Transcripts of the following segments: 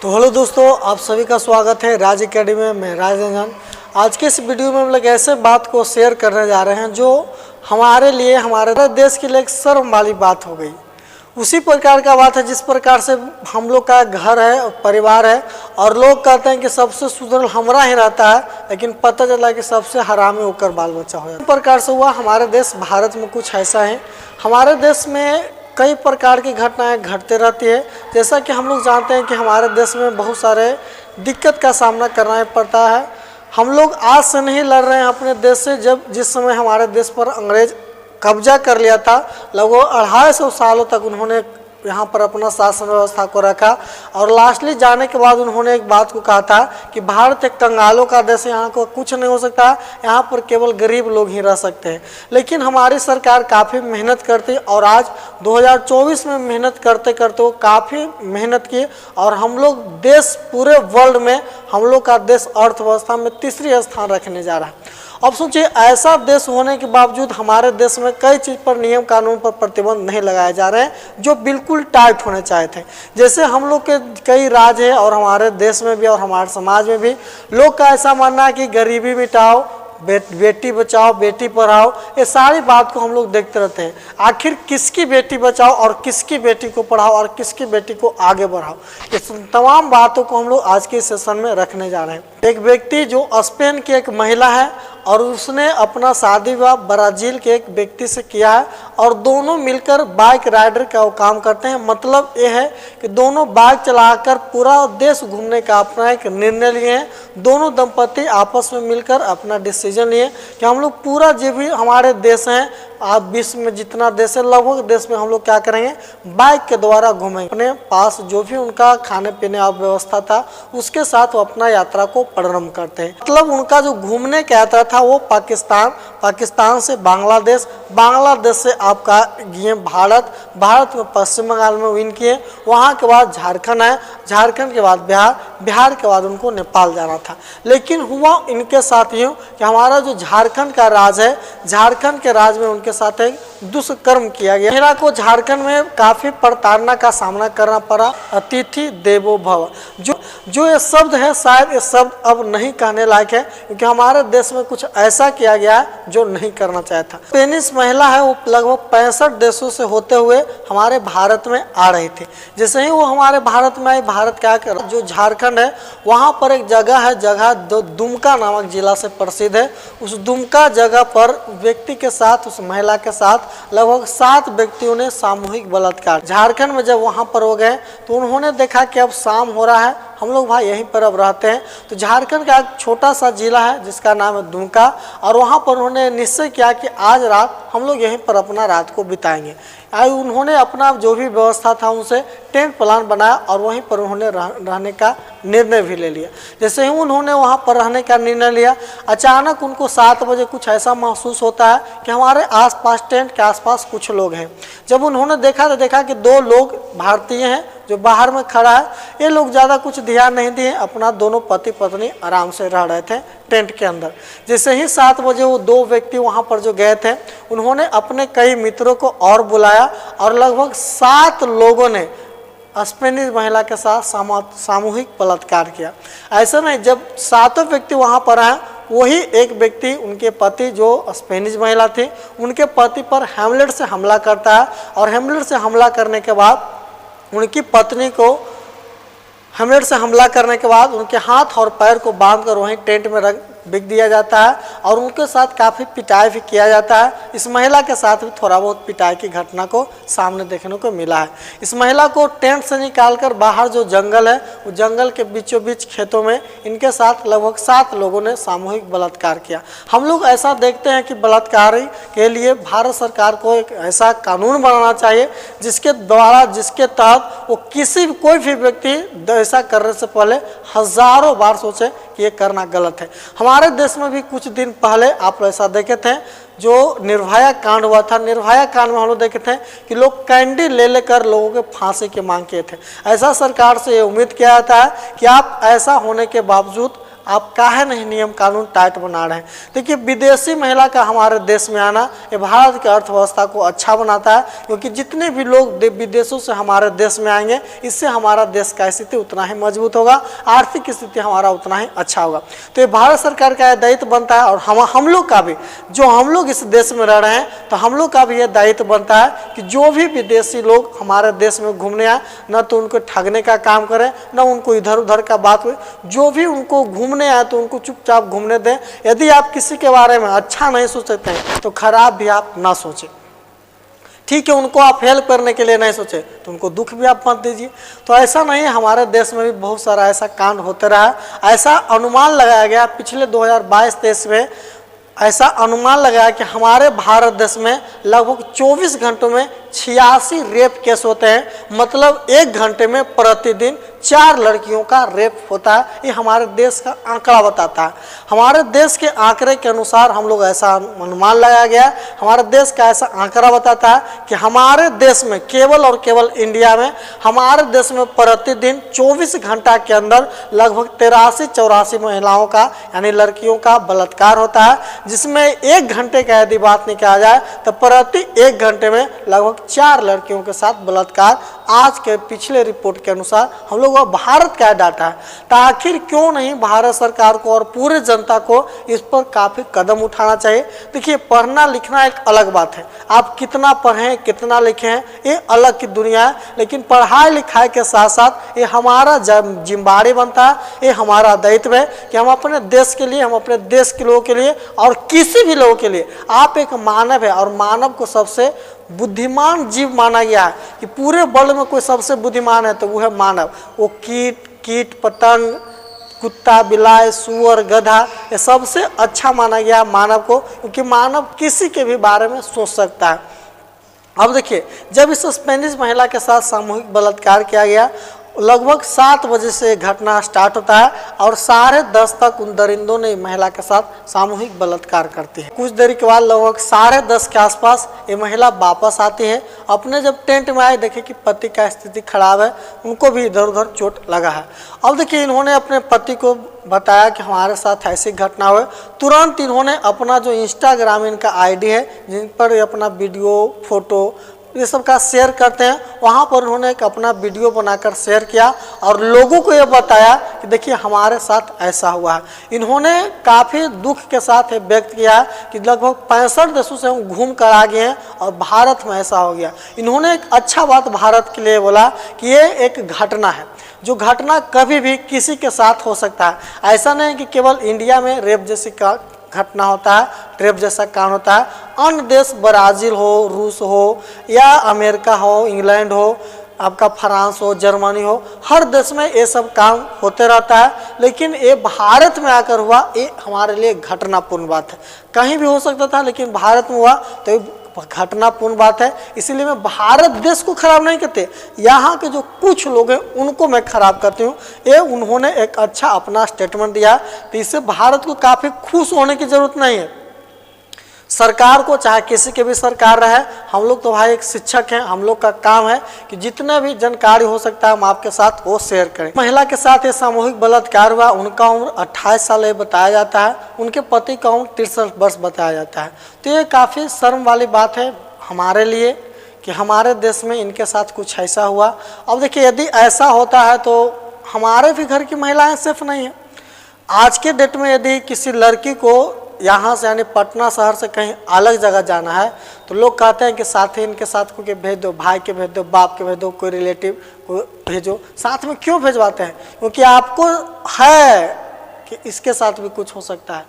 तो हेलो दोस्तों, आप सभी का स्वागत है राज एकेडमी में। मैं राजन। आज के इस वीडियो में हम लोग ऐसे बात को शेयर करने जा रहे हैं जो हमारे लिए, हमारे देश के लिए एक शर्म वाली बात हो गई। उसी प्रकार का बात है जिस प्रकार से हम लोग का घर है, परिवार है, और लोग कहते हैं कि सबसे सुधरल हमारा ही रहता है, लेकिन पता चला कि सबसे हरामी होकर बाल बच्चा हो जाता है। इस प्रकार से हुआ हमारे देश भारत में कुछ ऐसा है। हमारे देश में कई प्रकार की घटनाएं घटते रहती है। जैसा कि हम लोग जानते हैं कि हमारे देश में बहुत सारे दिक्कत का सामना करना पड़ता है। हम लोग आज से नहीं लड़ रहे हैं अपने देश से। जिस समय हमारे देश पर अंग्रेज कब्जा कर लिया था, लगभग 250 सालों तक उन्होंने यहाँ पर अपना शासन व्यवस्था को रखा, और लास्टली जाने के बाद उन्होंने एक बात को कहा था कि भारत एक कंगालों का देश है, यहाँ को कुछ नहीं हो सकता, यहाँ पर केवल गरीब लोग ही रह सकते हैं। लेकिन हमारी सरकार काफ़ी मेहनत करती, और आज 2024 में मेहनत करते करते वो काफ़ी मेहनत की, और हम लोग देश पूरे वर्ल्ड में हम लोग का देश अर्थव्यवस्था में तीसरी स्थान रखने जा रहा है। अब सोचिए, ऐसा देश होने के बावजूद हमारे देश में कई चीज़ पर, नियम कानून पर प्रतिबंध नहीं लगाए जा रहे हैं जो बिल्कुल टाइट होने चाहिए थे। जैसे हम लोग के कई राज्य हैं, और हमारे देश में भी और हमारे समाज में भी लोग का ऐसा मानना है कि गरीबी मिटाओ, बेटी बचाओ, बेटी पढ़ाओ, ये सारी बात को हम लोग देखते रहते हैं। आखिर किसकी बेटी बचाओ और किसकी बेटी को पढ़ाओ और किसकी बेटी को आगे बढ़ाओ, इस तमाम बातों को हम लोग आज के सेशन में रखने जा रहे हैं। एक व्यक्ति जो स्पेन की एक महिला है, और उसने अपना शादी विवाह ब्राज़ील के एक व्यक्ति से किया है, और दोनों मिलकर बाइक राइडर का वो काम करते हैं। मतलब ये है कि दोनों बाइक चलाकर पूरा देश घूमने का अपना एक निर्णय लिए हैं। दोनों दंपति आपस में मिलकर अपना डिसीजन लिए कि हम लोग पूरा जो भी हमारे देश हैं, आप विश्व में जितना देश है लगभग देश में हम लोग क्या करेंगे, बाइक के द्वारा घूमेंगे। अपने पास जो भी उनका खाने पीने की व्यवस्था था उसके साथ वो अपना यात्रा को प्रारंभ करते हैं। मतलब उनका जो घूमने का यात्रा था वो पाकिस्तान से बांग्लादेश, बांग्लादेश से आपका ये भारत में पश्चिम बंगाल में विन किए, वहाँ के बाद झारखंड है, झारखंड के बाद बिहार के बाद उनको नेपाल जाना था। लेकिन हुआ इनके साथ यूँ कि हमारा जो झारखंड का राज है, झारखंड के राज में उनके साथ एक दुष्कर्म किया गया। महिला को झारखंड में काफ़ी प्रताड़ना का सामना करना पड़ा। अतिथि देवो भव, जो ये शब्द है, शायद ये शब्द अब नहीं कहने लायक है, क्योंकि हमारे देश में कुछ ऐसा किया गया है जो नहीं करना चाहता था। स्पेनिश महिला है, वो लगभग 65 देशों से होते हुए हमारे भारत में आ रही थी। जैसे ही वो हमारे भारत में आई, भारत क्या कर, जो झारखंड है वहाँ पर एक जगह है, जगह दुमका नामक जिला से प्रसिद्ध है। उस दुमका जगह पर व्यक्ति के साथ, उस महिला के साथ लगभग 7 व्यक्तियों ने सामूहिक बलात्कार। झारखंड में जब वहाँ पर हो गए तो उन्होंने देखा कि अब शाम हो रहा है, हम लोग भाई यहीं पर अब रहते हैं। तो झारखंड का एक छोटा सा जिला है जिसका नाम है दुमका, और वहाँ पर उन्होंने निश्चय किया कि आज रात हम लोग यहीं पर अपना रात को बिताएंगे। उन्होंने अपना जो भी व्यवस्था था उनसे टेंट प्लान बनाया, और वहीं पर उन्होंने रहने का निर्णय भी ले लिया। जैसे ही उन्होंने वहाँ पर रहने का निर्णय लिया, अचानक उनको 7 बजे कुछ ऐसा महसूस होता है कि हमारे आसपास, टेंट के आसपास कुछ लोग हैं। जब उन्होंने देखा तो देखा कि 2 लोग भारतीय हैं जो बाहर में खड़ा है। ये लोग ज़्यादा कुछ ध्यान नहीं दिए, अपना दोनों पति पत्नी आराम से रह रहे थे टेंट के अंदर। जैसे ही 7 बजे वो 2 व्यक्ति वहाँ पर जो गए थे, उन्होंने अपने कई मित्रों को और बुलाया, और लगभग 7 लोगों ने स्पेनिश महिला के साथ सामूहिक बलात्कार किया। ऐसा नहीं, जब 7 व्यक्ति वहाँ पर आए, वही एक व्यक्ति, उनके पति जो स्पेनिश महिला थी, उनके पति पर हैमलेट से हमला करता है, और हैमलेट से हमला करने के बाद उनकी पत्नी को हैमलेट से हमला करने के बाद उनके हाथ और पैर को बांधकर वहीं टेंट में रख बिक दिया जाता है, और उनके साथ काफ़ी पिटाई भी किया जाता है। इस महिला के साथ भी थोड़ा बहुत पिटाई की घटना को सामने देखने को मिला है। इस महिला को टेंट से निकालकर बाहर जो जंगल है, वो जंगल के बीचों बीच खेतों में इनके साथ लगभग 7 लोगों ने सामूहिक बलात्कार किया। हम लोग ऐसा देखते हैं कि बलात्कारी के लिए भारत सरकार को एक ऐसा कानून बनाना चाहिए जिसके द्वारा, जिसके तहत वो कोई भी व्यक्ति ऐसा करने से पहले हजारों बार सोचे कि ये करना गलत है। हमारे देश में भी कुछ दिन पहले आप ऐसा देखे थे, जो निर्भया कांड हुआ था। निर्भया कांड में हम लोग देखे थे कि लोग कैंडी ले लेकर लोगों के फांसी की मांग किए थे। ऐसा सरकार से ये उम्मीद किया जाता है कि आप ऐसा होने के बावजूद आप काहे नहीं नियम कानून टाइट बना रहे हैं। देखिए विदेशी महिला का हमारे देश में आना ये भारत की अर्थव्यवस्था को अच्छा बनाता है, क्योंकि जितने भी लोग विदेशों से हमारे देश में आएंगे इससे हमारा देश का स्थिति उतना ही मजबूत होगा, आर्थिक स्थिति हमारा उतना ही अच्छा होगा। तो ये भारत सरकार का दायित्व बनता है और हम लोग का भी, जो हम लोग इस देश में रह रहे हैं तो हम लोग का भी ये दायित्व बनता है कि जो भी विदेशी लोग हमारे देश में घूमने आए न तो उनको ठगने का काम करें, न उनको इधर उधर का बात हुई। जो भी उनको घूमने आए तो उनको चुपचाप घूमने दें। यदि आप किसी के बारे में अच्छा नहीं सोचते हैं तो खराब भी आप ना सोचें। ठीक है, उनको आप हेल्प करने के लिए नहीं सोचे तो उनको दुख भी आप मत दीजिए। तो ऐसा नहीं है, हमारे देश में भी बहुत सारा ऐसा कांड होते रहा। ऐसा अनुमान लगाया गया पिछले 2022-23 में, ऐसा अनुमान लगाया कि हमारे भारत देश में लगभग 24 घंटों में 86 रेप केस होते हैं। मतलब 1 घंटे में प्रतिदिन 4 लड़कियों का रेप होता है। ये हमारे देश का आंकड़ा बताता है। हमारे देश के आंकड़े के अनुसार हम लोग ऐसा अनुमान लगाया गया, हमारे देश का ऐसा आंकड़ा बताता है कि हमारे देश में केवल और केवल इंडिया में हमारे देश में प्रतिदिन 24 घंटा के अंदर लगभग 83-84 महिलाओं का यानी लड़कियों का बलात्कार होता है, जिसमें 1 घंटे का यदि बात नहीं किया जाए तो प्रति 1 घंटे में लगभग 4 लड़कियों के साथ बलात्कार। आज के पिछले रिपोर्ट के अनुसार हम लोग भारत का डाटा है। तो आखिर क्यों नहीं भारत सरकार को और पूरे जनता को इस पर काफी कदम उठाना चाहिए। देखिए पढ़ना लिखना एक अलग बात है, आप कितना पढ़ें कितना लिखें ये अलग की दुनिया है, लेकिन पढ़ाई लिखाई के साथ साथ ये हमारा जिम्मेदारी बनता है, ये हमारा दायित्व है कि हम अपने देश के लिए, हम अपने देश के लोगों के लिए और किसी भी लोगों के लिए, आप एक मानव है और मानव को सबसे बुद्धिमान जीव माना गया है कि पूरे वर्ल्ड में कोई सबसे बुद्धिमान है तो वो है मानव। वो कीट पतंग, कुत्ता, बिलाई, सुअर, गधा, ये सबसे अच्छा माना गया मानव को, क्योंकि मानव किसी के भी बारे में सोच सकता है। अब देखिए जब इस स्पेनिश महिला के साथ सामूहिक बलात्कार किया गया, लगभग 7 बजे से घटना स्टार्ट होता है और 10:30 तक उन दरिंदों ने महिला के साथ सामूहिक बलात्कार करती है। कुछ देर के बाद लगभग 10:30 के आसपास ये महिला वापस आती है। अपने जब टेंट में आए देखे कि पति का स्थिति खराब है, उनको भी इधर उधर चोट लगा है। अब देखिए इन्होंने अपने पति को बताया कि हमारे साथ ऐसी घटना हुई। तुरंत इन्होंने अपना जो इंस्टाग्राम इनका आईडी है जिन पर अपना वीडियो फोटो ये सब का शेयर करते हैं, वहाँ पर उन्होंने एक अपना वीडियो बनाकर शेयर किया और लोगों को ये बताया कि देखिए हमारे साथ ऐसा हुआ है। इन्होंने काफ़ी दुख के साथ ये व्यक्त किया कि लगभग 65 देशों से हम घूम कर आ गए हैं और भारत में ऐसा हो गया। इन्होंने एक अच्छा बात भारत के लिए बोला कि ये एक घटना है, जो घटना कभी भी किसी के साथ हो सकता है। ऐसा नहीं कि केवल इंडिया में रेप जैसी का घटना होता है, रेप जैसा कांड होता है। अन्य देश ब्राज़ील हो, रूस हो या अमेरिका हो, इंग्लैंड हो, आपका फ्रांस हो, जर्मनी हो, हर देश में ये सब काम होते रहता है। लेकिन ये भारत में आकर हुआ, ये हमारे लिए घटनापूर्ण बात है। कहीं भी हो सकता था लेकिन भारत में हुआ तो ये घटनापूर्ण बात है। इसीलिए मैं भारत देश को खराब नहीं करते, यहाँ के जो कुछ लोग हैं उनको मैं खराब करती हूँ। ये उन्होंने एक अच्छा अपना स्टेटमेंट दिया, तो इससे भारत को काफ़ी खुश होने की जरूरत नहीं है। सरकार को चाहे किसी के भी सरकार रहे, हम लोग तो भाई एक शिक्षक हैं, हम लोग का काम है कि जितने भी जानकारी हो सकता है हम आपके साथ वो शेयर करें। महिला के साथ ये सामूहिक बलात्कार हुआ, उनका उम्र 28 साल ये बताया जाता है, उनके पति का उम्र 63 वर्ष बताया जाता है। तो ये काफ़ी शर्म वाली बात है हमारे लिए कि हमारे देश में इनके साथ कुछ ऐसा हुआ। अब देखिए यदि ऐसा होता है तो हमारे भी घर की महिलाएँ सेफ नहीं हैं। आज के डेट में यदि किसी लड़की को यहाँ से यानी पटना शहर से कहीं अलग जगह जाना है तो लोग कहते हैं कि साथ ही इनके साथ कोई भेज दो, भाई के भेज दो, बाप के भेज दो, कोई रिलेटिव को भेजो। साथ में क्यों भेजवाते हैं? क्योंकि आपको है कि इसके साथ भी कुछ हो सकता है।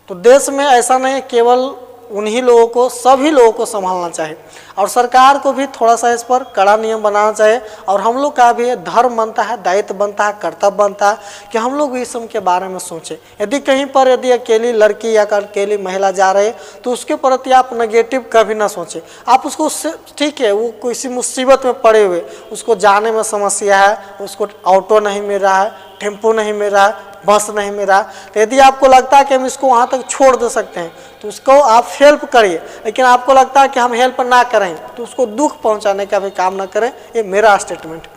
तो देश में ऐसा नहीं केवल उन्हीं लोगों को, सभी लोगों को संभालना चाहिए और सरकार को भी थोड़ा सा इस पर कड़ा नियम बनाना चाहिए। और हम लोग का भी धर्म बनता है, दायित्व बनता है, कर्तव्य बनता है कि हम लोग इस सब के बारे में सोचें। यदि कहीं पर यदि अकेली लड़की या अकेली महिला जा रही है तो उसके प्रति आप नेगेटिव कभी ना सोचें। आप उसको ठीक है, वो किसी मुसीबत में पड़े हुए, उसको जाने में समस्या है, उसको ऑटो नहीं मिल रहा है, टेम्पो नहीं मिल रहा है, बस नहीं मिल रहा, तो यदि आपको लगता है कि हम इसको वहाँ तक छोड़ दे सकते हैं तो उसको आप हेल्प करिए। लेकिन आपको लगता है कि हम हेल्प ना करें तो उसको दुख पहुँचाने का भी काम ना करें। ये मेरा स्टेटमेंट।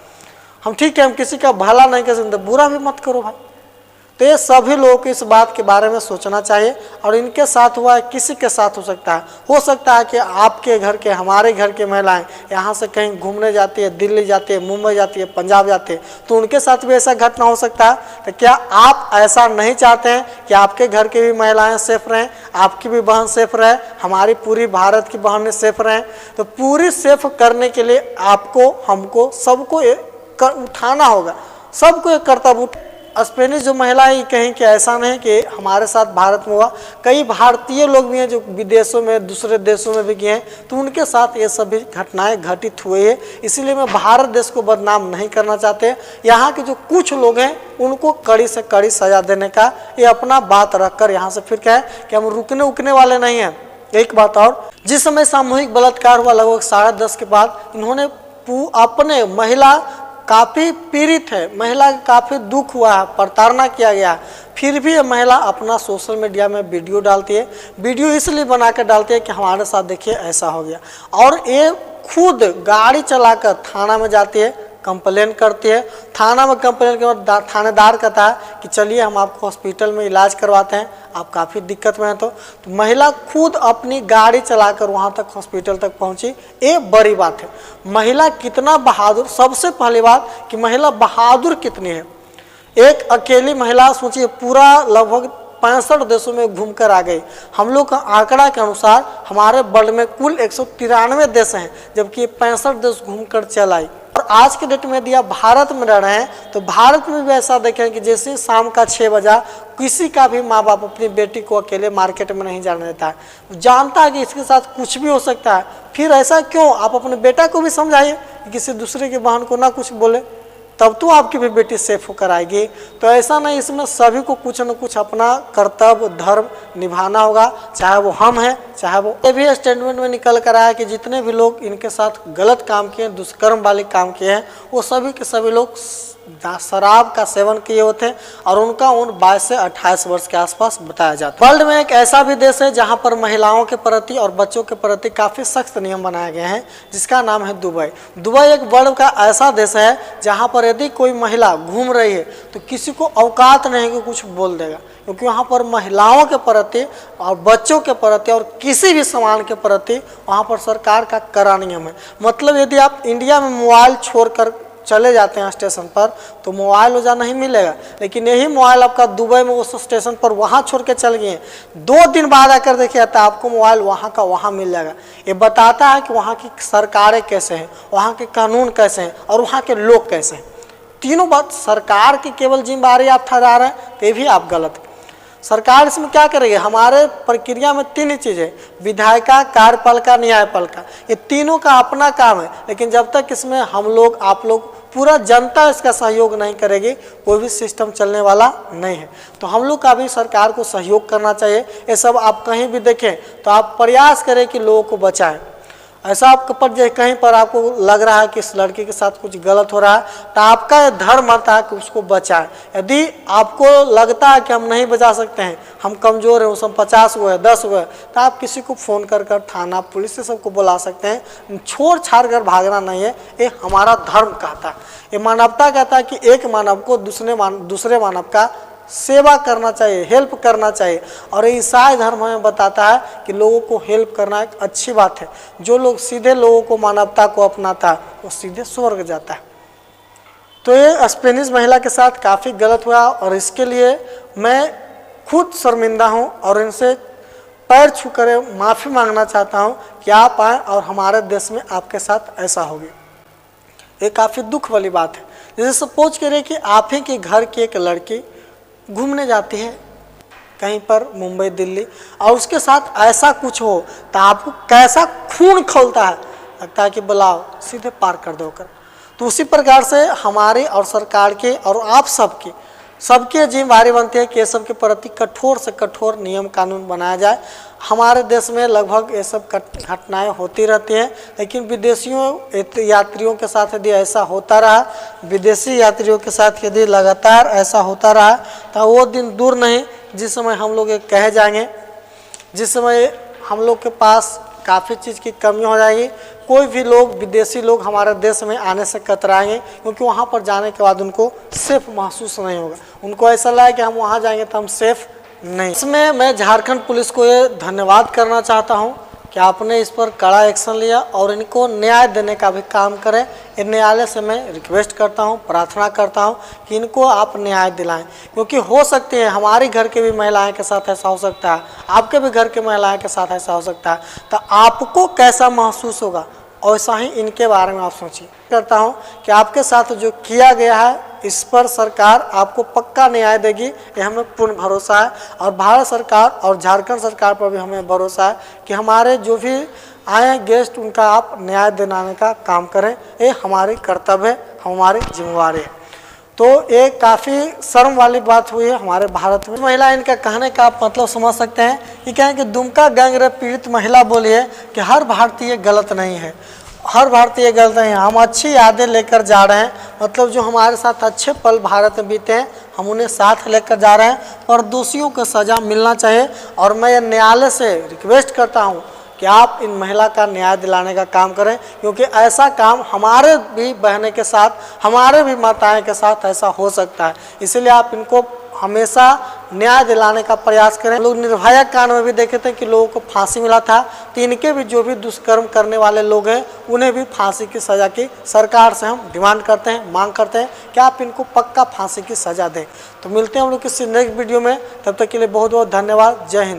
हम ठीक है, हम किसी का भला नहीं कर सकते, बुरा भी मत करो भाई। तो ये सभी लोगों को इस बात के बारे में सोचना चाहिए। और इनके साथ हुआ है, किसी के साथ हो सकता है कि आपके घर के, हमारे घर के महिलाएं यहाँ से कहीं घूमने जाती है, दिल्ली जाती है, मुंबई जाती है, पंजाब जाती है, तो उनके साथ भी ऐसा घटना हो सकता है। तो क्या आप ऐसा नहीं चाहते हैं कि आपके घर की भी महिलाएं सेफ रहें, आपकी भी बहन सेफ रहे, हमारी पूरी भारत की बहनें सेफ रहें? तो पूरी सेफ करने के लिए आपको, हमको, सबको उठाना होगा, सबको एक कर्तव्य। स्पेनिश जो महिलाएं कहें कि ऐसा नहीं कि हमारे साथ भारत में हुआ, कई भारतीय लोग भी हैं जो विदेशों में, दूसरे देशों में भी गए हैं, तो उनके साथ ये सभी घटनाएं घटित हुई है। इसीलिए मैं भारत देश को बदनाम नहीं करना चाहते। यहाँ के जो कुछ लोग हैं उनको कड़ी से कड़ी सजा देने का ये अपना बात रखकर यहाँ से फिर कहें कि हम रुकने वाले नहीं हैं। एक बात और, जिस समय सामूहिक बलात्कार हुआ लगभग 10:30 के बाद, इन्होंने अपने महिला काफ़ी पीड़ित है, महिला काफ़ी दुख हुआ है, प्रताड़ना किया गया है, फिर भी ये महिला अपना सोशल मीडिया में वीडियो डालती है। वीडियो इसलिए बना कर डालती है कि हमारे साथ देखिए ऐसा हो गया, और ये खुद गाड़ी चलाकर थाना में जाती है, कंप्लेन करती है। थाना में कंप्लेन के बाद थानेदार कहता है कि चलिए हम आपको हॉस्पिटल में इलाज करवाते हैं, आप काफ़ी दिक्कत में हैं। तो महिला खुद अपनी गाड़ी चलाकर वहाँ तक, हॉस्पिटल तक पहुँची। ये बड़ी बात है, महिला कितना बहादुर। सबसे पहली बात कि महिला बहादुर कितनी है। एक अकेली महिला सोचिए, पूरा लगभग 65 देशों में घूमकर आ गई। हम लोग का आंकड़ा के अनुसार हमारे वर्ल्ड में कुल 193 देश हैं, जबकि 65 देश घूमकर चल आई। और आज के डेट में यदि आप भारत में रह रहे हैं तो भारत में भी ऐसा देखें कि जैसे शाम का 6 बजा, किसी का भी माँ बाप अपनी बेटी को अकेले मार्केट में नहीं जाने देता है, जानता है कि इसके साथ कुछ भी हो सकता है। फिर ऐसा क्यों? आप अपने बेटा को भी समझाइए कि किसी दूसरे की बहन को ना कुछ बोले, तब तो आपकी भी बेटी सेफ होकर आएगी। तो ऐसा नहीं, इसमें सभी को कुछ न कुछ अपना कर्तव्य, धर्म निभाना होगा, चाहे वो हम हैं, चाहे वो। ये भी स्टेटमेंट में निकल कर आया कि जितने भी लोग इनके साथ गलत काम किए, दुष्कर्म वाले काम किए हैं, वो सभी के सभी लोग शराब का सेवन किए होते हैं, और उनका उम्र 22 से 28 वर्ष के आसपास बताया जाता है। वर्ल्ड में एक ऐसा भी देश है जहां पर महिलाओं के प्रति और बच्चों के प्रति काफ़ी सख्त नियम बनाए गए हैं, जिसका नाम है दुबई। दुबई एक वर्ल्ड का ऐसा देश है जहां पर यदि कोई महिला घूम रही है तो किसी को औकात नहीं कि कुछ बोल देगा, क्योंकि वहाँ पर महिलाओं के प्रति और बच्चों के प्रति और किसी भी सामान के प्रति वहाँ पर सरकार का कड़ा नियम है। मतलब यदि आप इंडिया में मोबाइल छोड़कर चले जाते हैं स्टेशन पर तो मोबाइल वजह नहीं मिलेगा, लेकिन यही मोबाइल आपका दुबई में उस स्टेशन पर वहाँ छोड़ के चल गए, 2 दिन बाद आकर देखिए तो आपको मोबाइल वहाँ का वहाँ मिल जाएगा। ये बताता है कि वहाँ की सरकारें कैसे हैं, वहाँ के कानून कैसे हैं, और वहाँ के लोग कैसे हैं। तीनों बात सरकार की केवल जिम्मेदारी आप ठहरा रहे हैं, तो भी आप गलत हैं। सरकार इसमें क्या करेगी? हमारे प्रक्रिया में 3 ही चीज़ है, विधायिका, कार्यपालिका, न्यायपालिका। ये तीनों का अपना काम है, लेकिन जब तक इसमें हम लोग, आप लोग, पूरा जनता इसका सहयोग नहीं करेगी, कोई भी सिस्टम चलने वाला नहीं है। तो हम लोग का भी सरकार को सहयोग करना चाहिए। ये सब आप कहीं भी देखें तो आप प्रयास करें कि लोगों को बचाएं। ऐसा आपके पर कहीं पर आपको लग रहा है कि इस लड़के के साथ कुछ गलत हो रहा है, तो आपका ये धर्म आता है कि उसको बचाएं। यदि आपको लगता है कि हम नहीं बचा सकते हैं, हम कमज़ोर हैं, उसमें 50 हुए, 10 हुए, तो आप किसी को फ़ोन कर थाना, पुलिस से सबको बुला सकते हैं। छोड़ छाड़ कर भागना नहीं है, ये हमारा धर्म कहता है, ये मानवता कहता है कि एक मानव को दूसरे मानव का सेवा करना चाहिए, हेल्प करना चाहिए। और ईसाई धर्म हमें बताता है कि लोगों को हेल्प करना एक अच्छी बात है। जो लोग सीधे लोगों को, मानवता को अपनाता है, वो सीधे स्वर्ग जाता है। तो ये स्पेनिश महिला के साथ काफ़ी गलत हुआ, और इसके लिए मैं खुद शर्मिंदा हूँ और इनसे पैर छू कर माफ़ी मांगना चाहता हूँ कि आप आएँ और हमारे देश में आपके साथ ऐसा हो गया। ये काफ़ी दुख वाली बात है। जैसे सपोज करें कि आप ही के घर की एक लड़की घूमने जाती है कहीं पर, मुंबई, दिल्ली, और उसके साथ ऐसा कुछ हो तो आपको कैसा खून खौलता है, लगता है कि बुलाओ सीधे पार कर दो कर। तो उसी प्रकार से हमारे और सरकार के और आप सबके जिम्मेदारी बनती है कि ये सब के प्रति कठोर से कठोर नियम कानून बनाया जाए। हमारे देश में लगभग ये सब घटनाएं होती रहती हैं, लेकिन विदेशियों यात्रियों के साथ यदि ऐसा होता रहा, विदेशी यात्रियों के साथ यदि लगातार ऐसा होता रहा, तो वो दिन दूर नहीं जिस समय हम लोग ये कह जाएंगे, जिस समय हम लोग के पास काफ़ी चीज़ की कमी हो जाएगी, कोई भी लोग, विदेशी लोग हमारे देश में आने से कतराएंगे, क्योंकि वहाँ पर जाने के बाद उनको सेफ महसूस नहीं होगा। उनको ऐसा लगा कि हम वहाँ जाएंगे तो हम सेफ नहीं। इसमें मैं झारखंड पुलिस को ये धन्यवाद करना चाहता हूँ कि आपने इस पर कड़ा एक्शन लिया और इनको न्याय देने का भी काम करें। इन न्यायालय से मैं रिक्वेस्ट करता हूं, प्रार्थना करता हूं कि इनको आप न्याय दिलाएं, क्योंकि हो सकती है हमारी घर के भी महिलाएं के साथ ऐसा हो सकता है, आपके भी घर के महिलाएं के साथ ऐसा हो सकता है। तो आपको कैसा महसूस होगा, वैसा ही इनके बारे में आप सोचिए। करता हूं कि आपके साथ जो किया गया है इस पर सरकार आपको पक्का न्याय देगी, ये हमें पूर्ण भरोसा है। और भारत सरकार और झारखंड सरकार पर भी हमें भरोसा है कि हमारे जो भी आए गेस्ट उनका आप न्याय दिलाने का काम करें। ये हमारी कर्तव्य है, हमारी जिम्मेवारी है। तो ये काफ़ी शर्म वाली बात हुई है हमारे भारत में। महिला, इनका कहने का आप मतलब समझ सकते हैं कि क्या है कि दुमका गैंगरेप पीड़ित महिला बोली है कि हर भारतीय गलत नहीं है, हर भारतीय गलत नहीं है, हम अच्छी यादें लेकर जा रहे हैं। मतलब जो हमारे साथ अच्छे पल भारत में बीते हैं हम उन्हें साथ लेकर जा रहे हैं, और दोषियों को सज़ा मिलना चाहिए। और मैं न्यायालय से रिक्वेस्ट करता हूं कि आप इन महिला का न्याय दिलाने का काम करें, क्योंकि ऐसा काम हमारे भी बहनें के साथ, हमारे भी माताएं के साथ ऐसा हो सकता है। इसलिए आप इनको हमेशा न्याय दिलाने का प्रयास करें। लोग निर्भया कांड में भी देखे थे कि लोगों को फांसी मिला था, तो इनके भी जो भी दुष्कर्म करने वाले लोग हैं उन्हें भी फांसी की सज़ा की सरकार से हम डिमांड करते हैं, मांग करते हैं कि आप इनको पक्का फांसी की सज़ा दें। तो मिलते हैं हम लोग किसी नेक्स्ट वीडियो में, तब तक के लिए बहुत बहुत धन्यवाद। जय हिंद।